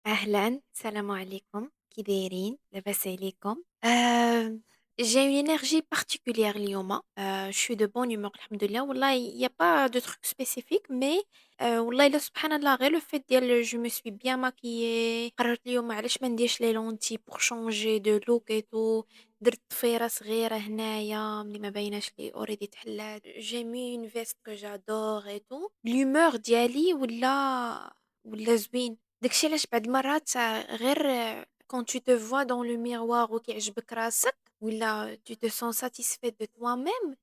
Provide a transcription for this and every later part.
أهلًا، السلام عليكم، كي دايرين؟ لاباس عليكم؟ j'ai une énergie particulière اليوم. je suis de bonne humeur الحمد لله. والله y a pas de truc spécifique mais والله إلا سبحان الله غير le fait ديال je me suis bien maquillée. قررت اليوم علاش ما نديرش les lentilles pour changer de look et tout. درت ضفيرة صغيرة هنايا ملي ما بايناش لي already تحلات. j'ai mis une veste que j'adore et tout. l'humeur ديالي ولا زوين. داكشي علاش بعض المرات غير quand tu te vois dans le miroir وكيعجبك راسك ولا tu te sens satisfait de toi-même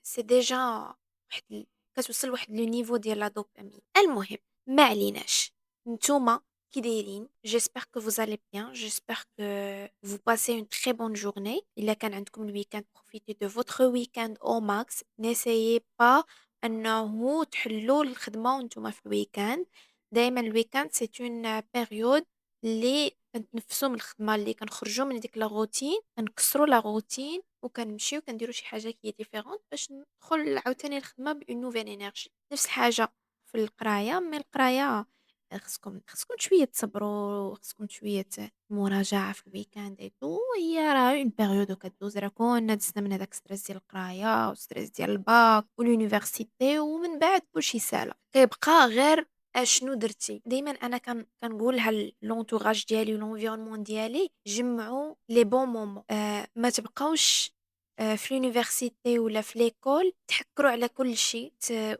c'est déjà واحد كتوصل لواحد لو نيفو ديال لا دوبامين. المهم ما عليناش. نتوما كي دايرين؟ j'espère que vous allez bien, j'espère que vous passez une très bonne journée. إلا كان عندكم الweek-end profitez de votre week-end au max. n'essayez pas أنه تحلوا الخدمة وانتم في الweek-end. دايما الويكاند سي اون بيريود اللي كنتنفسوا من الخدمه، اللي كنخرجوا من ديك لا روتين، كنكسروا لا روتين وكنمشيو كنديروا شي حاجه كي ديفيرونت باش ندخل عاوتاني الخدمه بأون نوفيل انرجي. نفس الحاجه في القرايه، مي القرايه خصكم شويه تصبروا، خصكم شويه مراجعه في الويكاند اي تو. هي راه اون بيريود وكدوز، راه كنا دزنا من هذاك ستريس ديال القرايه وستريس ديال الباك واليونيفرسيتي، ومن بعد كلشي سالا كيبقى غير شنو درتي. دايما انا كنقولها لونتوراج ديالي ولونفيرونمون ديالي: جمعوا لي بون مومون. ما تبقاوش في لونيفرسيتي ولا في ليكول تحكروا على كل شيء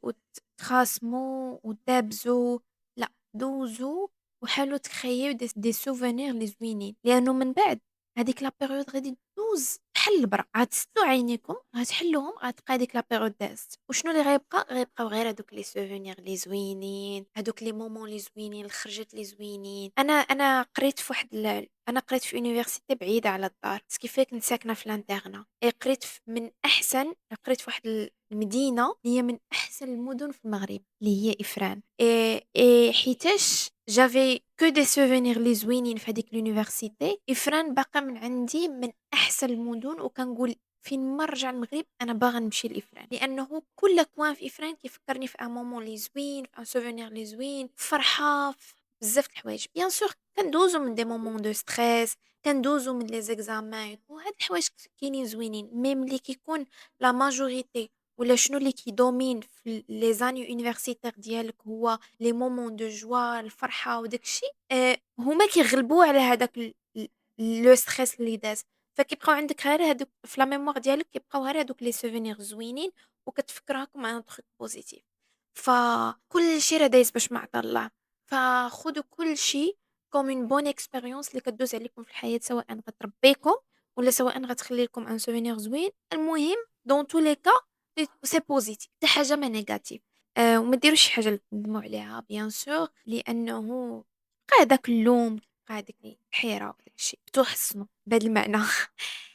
وتخاصموا وتدابزوا. لا، دوزوا وحاولوا تخييو دي سوفونير لي زوينين، لانه من بعد هذيك لا بيريود غادي دوز بحال البرا. غتسدوا عينيكم غتحلوهم، غتبقى هذيك لا بيريود دازت، وشنو اللي غيبقاو غير هذوك لي سوفونير لي زوينين، هذوك لي مومون لي زوينين، الخرجات لي زوينين. انا قريت في انا قريت في يونيفرسيتي بعيده على الدار، سكيفي كنت ساكنه في لانترنا. قريت من احسن، قريت في واحد المدينه اللي هي من احسن المدن في المغرب اللي هي افران. حيتاش جافي que des souvenirs لي زوينين في هذيك l'université. إفران باقا من عندي من أحسن المدن، وكنقول فين ما نرجع المغرب أنا باغا نمشي لإفران، لأنه كل كوان في إفران كيفكرني في ان مومون لي زوين، في ان سوفونير لي زوين، في فرحة، في بزاف د الحوايج. بيان سور كندوزو من دي مومون دو ستريس، كندوزو من لي زيكزامان وهاد الحوايج كاينين زوينين. مي ملي كيكون لا ماجوريتي ولا شنو اللي كيدومين في لي زاني يونيفرسيتير ديالك هو لي مومون دو جوا، الفرحة وداك الشي. هما كيغلبوا على هذاك لو ستريس اللي داز. فكيبقاو عندك غير هادوك في لا ميموار ديالك، كيبقاو غير هادوك لي سوفونير زوينين وكتفكرهاكم ان تروك بوزيتيف. فكلشي راه دايز باش ما عطا الله. فخذوا كلشي كوم اون بون اكسبيريونس اللي كدوز عليكم في الحياة، سواء غتربيكم ولا سواء غتخلي لكم ان سوفونير زوين. المهم دون تو لي كا سي بوزيتيف، حتى حاجة ما نيجاتيف. وما ديروش شي حاجة اللي تندموا عليها بيان سور، لأنه بقى هداك اللوم، بقى هاديك الحيرة وداك الشي توحصنوا بهذا المعنى.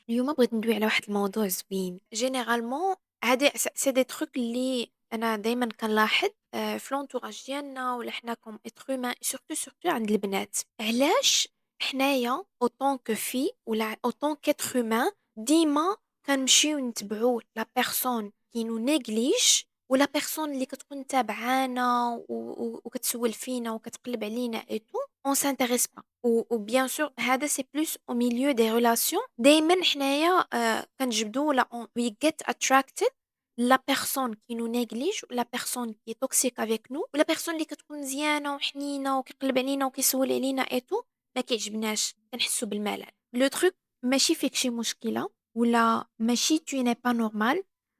اليوم بغيت ندوي على واحد الموضوع زوين. جينيرالمون هادي سي دي تروك اللي انا دائما كنلاحظ في لونتوراج ديالنا، ولا حنا كوم اتر هومان، سورتو عند البنات. علاش حنايا اوطون كو في ولا اوطون كاتر هومان ديما كنمشيو نتبعو لا بيرسون كي نو نيغليج، ولا بيرسون اللي كتكون تابعانا وكتسول فينا وكتقلب علينا اي تو اون سانتيريس با. و بيان سور هذا سي بلوس او ميليو دي ريلاسيون. دايما حنايا كنجبدو ولا وي جيت اتراكتد لا بيرسون كي نو نيغليج، ولا بيرسون كي توكسيك افيك نو، ولا بيرسون اللي كتكون مزيانه وحنينه وكيقلب علينا وكيسول علينا اي تو. ما كيعجبناش، كنحسو بالملل. لو تروك ماشي فيك شي مشكله، ولا ماشي tu n'es pas normal.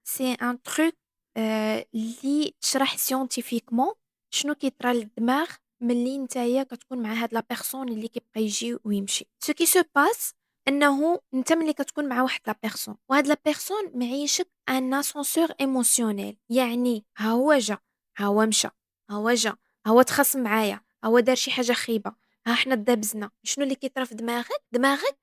c'est un truc اللي تشرح سيونتيفيكمون شنو كيطرى للدماغ ملي نتايا كتكون مع هاد لا بيرسون اللي كيبقى يجي ويمشي. سو كي سو باس انه انت ملي كتكون مع واحد لا بيرسون، وهاد لا بيرسون معيشك ان اسانسور ايموسيونيل، يعني ها هو جا، ها هو مشى، ها هو جا، ها هو تخاصم معايا، ها هو دار شي حاجه خيبه، ها حنا دابزنا. شنو اللي كيطرى في دماغك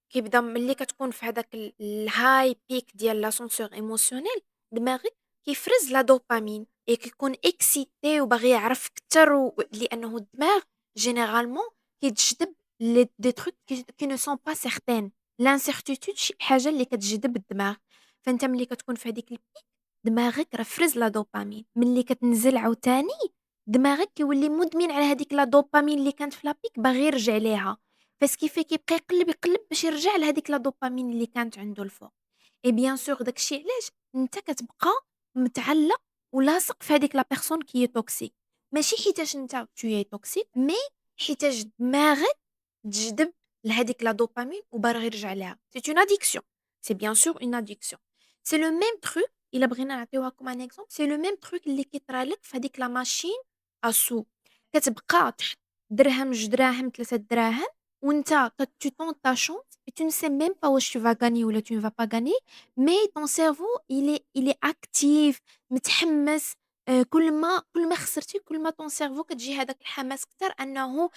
كيبدا ملي كتكون في هذاك الهاي بيك ديال لاسانسور ايموسيونيل. دماغك كيفرز لا دوبامين اي كيكون اكسيتي وباغي يعرف اكثر لانه الدماغ جينيرالمون كيتجذب دي تروك كي نو سون با سيغتين. لانسيرتيتود شي حاجه اللي كتجذب الدماغ. فانت ملي كتكون في هذيك البيك، دماغك راه فرز لا دوبامين. ملي كتنزل عاوتاني دماغك كيولي مدمن على هذيك لا دوبامين اللي كانت في لابيك باغي يرجع ليها، فسكيفي كيبقى يقلب يقلب باش يرجع لهذيك لا دوبامين اللي كانت عنده الفوق. اي بيان سور داك الشيء علاش انت كتبقى متعلق ولاصق في هذيك لا بيرسون كي توكسيك، ماشي حيتاش انت tu es toxique مي حيتاش دماغك تجذب لهذيك لا دوبامين وباغي يرجع لها. سي اون اديكسيون، سي بيان سور اون اديكسيون. سي لو ميم تروك الا بغينا نعطيوها ان اكزومبل، سي لو ميم تروك اللي كيطرى لك في هذيك لا ماشين اسو. كتبقى تحط درهم، جوج دراهم، 3 دراهم، وانت tu tentes ta chance et tu ne sais même pas واش tu vas gagner ولا tu ne vas pas gagner. mais ton cerveau il est actif، متحمس. كل ما خسرتي كل ما ton cerveau كتجي هذاك الحماس كتر أنه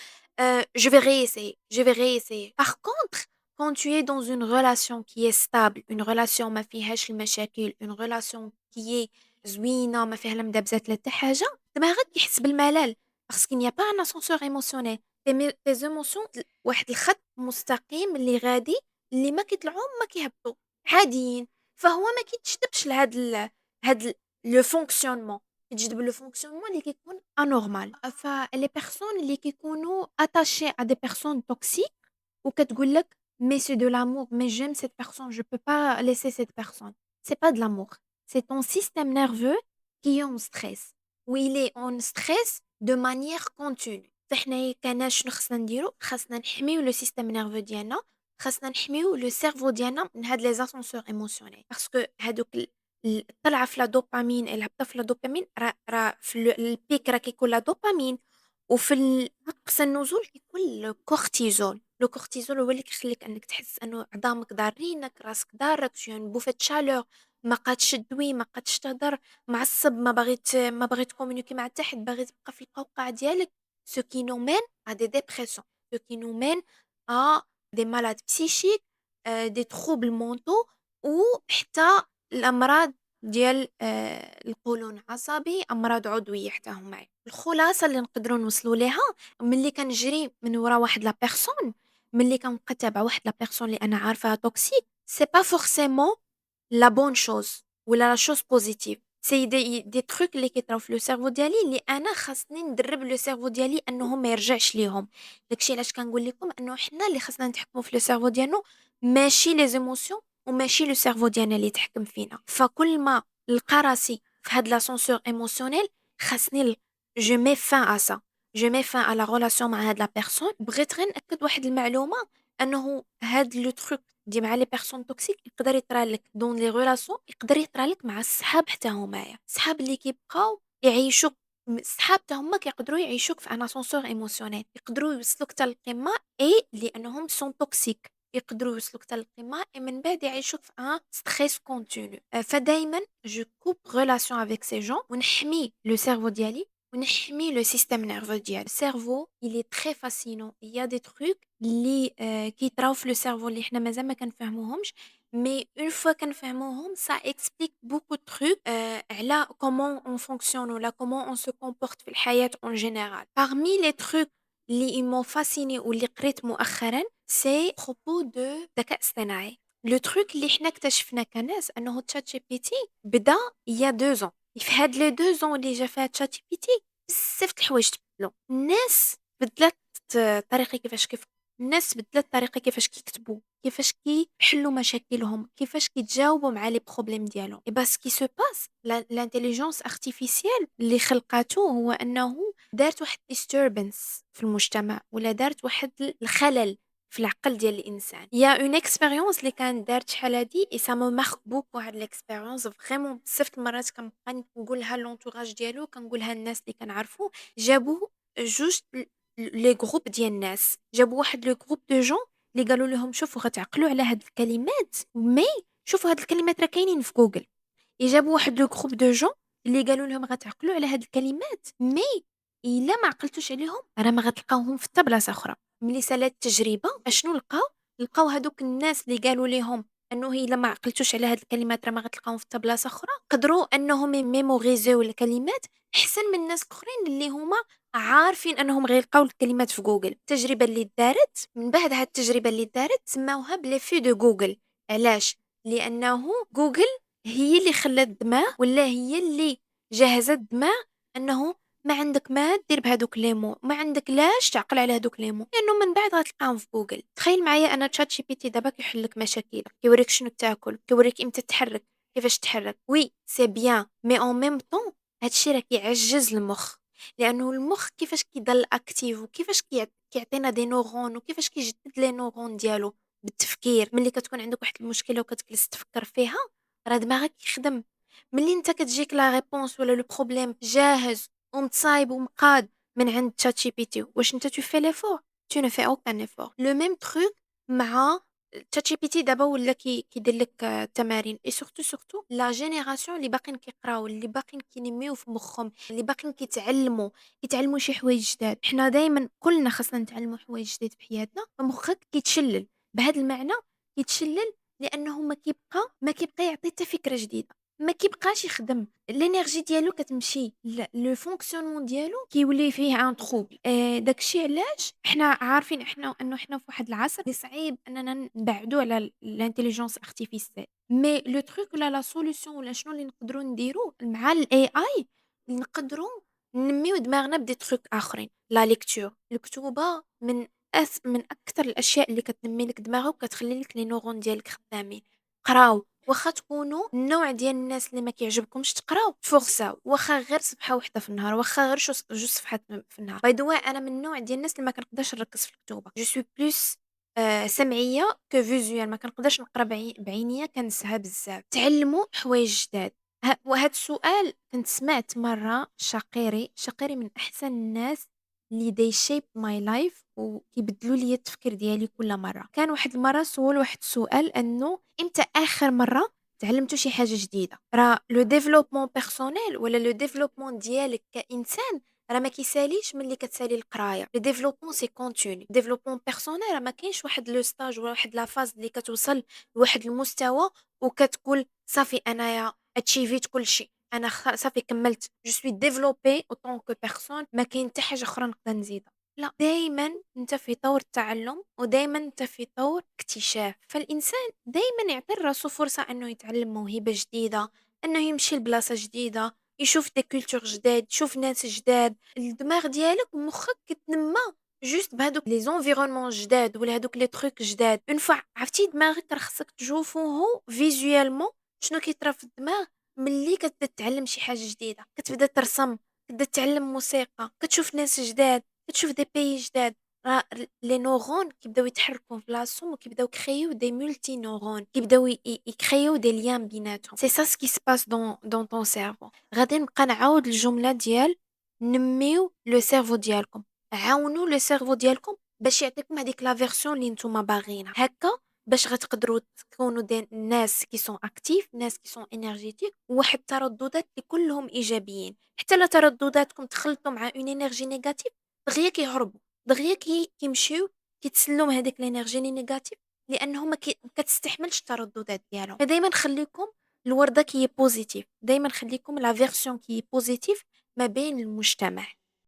je vais réessayer, je vais réessayer. Par contre, quand tu es dans une relation qui est stable, une relation ما فيهاش المشاكل، une relation qui est زوينة ما فيها لا مدابزات لا حتى حاجة، دماغك كيحس بالملل parce qu'il n'y a pas un ascenseur émotionnel. tes émotions واحد الخط مستقيم اللي غادي، اللي ما كيطلعوا ما كيهبطوا، عاديين. فهو ما كيتجذبش هاد لو فونكسيونمون، كيتجذب لو فونكسيونمون اللي كيكون انورمال. فلي بيرسون اللي كيكونوا اتاشي ا دي بيرسون توكسيك وكتقول لك mais c'est de l'amour, mais j'aime cette personne, je peux pas laisser cette personne. C'est pas de l'amour, c'est ton système nerveux qui est en stress, ou il est en stress de manière continue. فاحنا كان شنو خصنا نديرو؟ خاصنا نحميو لو سيستيم نيرفو ديالنا، خاصنا نحميو لو سيرفو ديالنا من هاد لي زاسانسور ايموسيونيل، باسكو هادوك الطلعه في لا دوبامين، الهبطه في لا دوبامين، راه في البيك راه كيكون لا دوبامين، وفي أقصى النزول كيكون لو كورتيزول. لو كورتيزول هو اللي كيخليك انك تحس انه عظامك ضارينك، راسك ضارك، tu as une bouffée de chaleur، ما قادش تدوي، ما قادش تهضر، معصب، ما بغيت تكومونيكي مع حتى حد، باغي تبقى في القوقعه ديالك. ce qui nous mène à des dépressions، ce qui nous mène à des malades psychiques، des troubles mentaux، وحتى الأمراض ديال القولون العصبي، أمراض عضوية حتى هما. الخلاصة اللي نقدروا نوصلوا ليها ملي كنجري من ورا واحد لا بيرسون، ملي كنبقى تابعه واحد لا بيرسون اللي أنا عارفاها توكسيك، سي با فورسيمون لا بون شوز ولا لا شوز بوزيتيف، سي دي تروك اللي كيطراو في لو سيرفو ديالي، اللي انا خاصني ندرب لو سيرفو ديالي انه ما يرجعش ليهم. داكشي علاش كنقول لكم انه حنا اللي خاصنا نتحكموا في لو سيرفو ديالنا، ماشي لي زيموسيون وماشي لو سيرفو ديالنا اللي يتحكم فينا. فكل ما نلقى راسي في هاد لاسونسور ايموسيونيل، خاصني جو مي فان ا سا، جو مي فان ا لا ريلاسيون مع هاد لا بيرسون. بغيت غير ناكد واحد المعلومه، انه هاد لو تروك مع لي بيرسون توكسيك يقدر يطرى لك دون لي ريلاسيون، يقدر يطرى لك مع الصحاب حتى همايا. الصحاب اللي كيبقاو يعيشوك، الصحاب حتى هما كيقدروا يعيشوك في ان اسانسور ايموسيونيل، يقدروا يوصلوك حتى للقمه اي لانهم سون توكسيك، يقدروا يوصلوك حتى للقمه اي من بعد يعيشوك في ان ستريس كونتينيو. فدايما جو كوب ريلاسيون افيك سي جون، ونحمي لو سيرفو ديالي ونحمي لو سيستيم نيرفو ديالي. السيرفو il est très fascinant، il y a des trucs اللي كيطراو في لو سيرفو اللي حنا مازال ما كنفهموهمش، مي اون فوا كنفهموهم ça explique beaucoup de trucs على comment on fonctionne ولا comment on se comporte في الحياة en général. Parmi les trucs اللي m'ont fasciné واللي قريت مؤخرا، c'est propos de الذكاء الاصطناعي. لو تروك اللي حنا اكتشفنا كناس انه تشات جي بي تي بدا يا 2 ans. في هاد لي 2 ans اللي جا فيها تشات جي بي تي، بزاف د الحوايج تبدلوا. الناس بدلت الطريقه كيفاش الناس بدلت الطريقه كيفاش كيكتبوا، كيفاش كيحلوا مشاكلهم، كيفاش كيتجاوبوا مع لي بروبليم ديالهم. اي بس كي سو باس لانتيليجنس ارتيفيسيال اللي خلقاتو هو انه دارت واحد ديستربنس في المجتمع، ولا دارت واحد الخلل في العقل ديال الانسان. يا اون اكسبيريونس اللي كانت دارت شحال هادي اي سا مو مارك بوكو هاد ليكسبيريونس فريمون. بزاف د المرات كنبقى نقولها لونطوراج ديالو، كنقولها الناس اللي كنعرفو. جابوا جوج لي جروب ديال الناس، جابوا واحد لو جروب دو جون اللي قالوا لهم شوفوا غتعقلوا على هاد الكلمات، مي شوفوا هاد الكلمات راه كاينين في جوجل. يجابوا واحد لو جروب دو جون اللي قالوا لهم غتعقلوا على هاد الكلمات، مي الا ما عقلتوش عليهم راه ما غتلقاوهم في حتى بلاصه اخرى. ملي سالات التجربه اشنو لقاو هادوك الناس اللي قالوا لهم انه الا ما عقلتوش على هاد الكلمات راه ما غتلقاوهم في حتى بلاصه اخرى، قدروا انهم ميموريزيو الكلمات احسن من الناس الاخرين اللي هما عارفين انهم غيلقاو الكلمات في جوجل. التجربه اللي دارت من بعد، هاد التجربه اللي دارت سماوها بليفي دو جوجل. علاش؟ لانه جوجل هي اللي خلات الدماغ، ولا هي اللي جهزت الدماغ انه ما عندك ما دير بهادوك لي مو، ما عندك لاش تعقل على هادوك لي مو، لأنه من بعد غتلقاهم في جوجل. تخيل معايا أنا ChatGPT دابا كيحل لك مشاكلك، كيوريك شنو تاكل، كيوريك إمتى تحرك، كيفاش تحرك. وي سي بيان مي اون ميم طون هادشي راه كيعجّز المخ، لأنه المخ كيفاش كيضل أكتيف وكيفاش كيعطينا دي نورون وكيفاش كيجدد لي نورون ديالو بالتفكير. ملي كتكون عندك واحد المشكلة وكتجلس تفكر فيها راه دماغك كيخدم. ملي نتا كتجيك لا ريبونس ولا لو بروبليم جاهز ومتصايب ومقاد من عند ChatGPT، واش نتا tu fais l'effort؟ Tu ne fais aucun effort. Le même truc مع ChatGPT دابا ولا كيدير لك تمارين et surtout la génération اللي باقيين كيقراو، اللي باقيين كينميو في مخهم، اللي باقيين كيتعلموا شي حوايج جداد. حنا دايما كلنا خاصنا نتعلموا حوايج جداد في حياتنا، فمخك كيتشلل. بهذا المعنى كيتشلل لانه ما كيبقى يعطي حتى فكره جديده، ما كيبقاش يخدم، الانرجي ديالو كتمشي، لو فونكسيونمون ديالو كيولي فيه ان تروبل. داكشي علاش حنا عارفين انه حنا في واحد العصر اللي صعيب اننا نبعدوا على الانتيليجنس ارتيفيسيال. مي لو تروك ولا لا سوليوشن ولا شنو اللي نقدروا نديرو مع الاي اي، نقدروا ننميو دماغنا بدي تروك اخرين. لا ليكتور، الكتوبه من اكثر الاشياء اللي كتنمي لك دماغك وكتخلي لك لي نورون ديالك خدامين. قراو، واخا تكونوا النوع ديال الناس اللي ما كيعجبكمش تقراو فرصه، واخا غير صفحه واحده في النهار، واخا غير جوج صفحات في النهار. باي ذا انا من النوع ديال الناس اللي ما كنقدرش نركز في الكتوبه، جو سوي بلوس سمعيه كو فيزوال، ما كنقدرش نقرا بعينيا، كنسها بزاف. تعلموا حوايج جداد. وهذا السؤال كنت سمعت مره شقيري من احسن الناس اللي they shape my life وكيبدلوا لي التفكير ديالي كل مرة. كان واحد المرة سول واحد السؤال أنه إمتى آخر مرة تعلمتوا شي حاجة جديدة؟ راه لو ديفلوبمون بيرسونيل ولا لو ديفلوبمون ديالك كإنسان راه ما كيساليش من اللي كتسالي القرايه. لو ديفلوبمون سي كونتينيو، ديفلوبمون بيرسونيل راه ما كاينش واحد لو ستاج ولا واحد لا فاز اللي كتوصل لواحد المستوى وكتقول صافي انايا اتشيفيت كل شيء، انا صافي كملت جو سوي ديفلوبي اوتون كو بيرسون، ما كاين حتى حاجه اخرى نقدر نزيدها. لا، دائما انت في طور التعلم ودائما انت في طور اكتشاف. فالانسان دائما يعطي راسو فرصه انه يتعلم موهبه جديده، انه يمشي لبلاصه جديده، يشوف دي كولتور جداد، يشوف ناس جداد. الدماغ ديالك ومخك كتنمى جوست بهادوك لي زونفيرونمون جداد ولا هادوك لي تروك جداد. اون فوا عرفتي دماغك راه خصك تشوفوه فيزوالمون شنو كيطرا في الدماغ. ملي كتبدا تتعلم شي حاجه جديده، كتبدا ترسم، كتبدا تتعلم موسيقى، كتشوف ناس جداد، كتشوف دي بيي جداد، راه لي نورون كيبداو يتحركوا في بلاصتهم وكيبداو يكريو دي مولتي نورون، كيبداو يكريو دي ليان بيناتهم. سي سا سكي سباس دون طون سيرفو. غادي نبقى نعاود الجمله ديال نميو لو سيرفو ديالكم، عاونوا لو سيرفو ديالكم باش يعطيكم هذيك لا فيرسيون اللي نتوما باغينها. هكا باش غتقدروا تكونوا دي ناس كي سون اكتيف، ناس كي سون انرجيتيك، وواحد الترددات اللي كلهم ايجابيين. حتى لا تردداتكم تخلطوا مع اون انرجي نيجاتيف دغيا كيهربوا، دغيا كيمشيو كيتسلوا من هذيك الانرجي نيجاتيف، لانهم ما كتستحملش الترددات ديالهم. فدايما خليكم الورده كي بوزيتيف، دايما خليكم لا فيرسيون كي بوزيتيف ما بين المجتمع.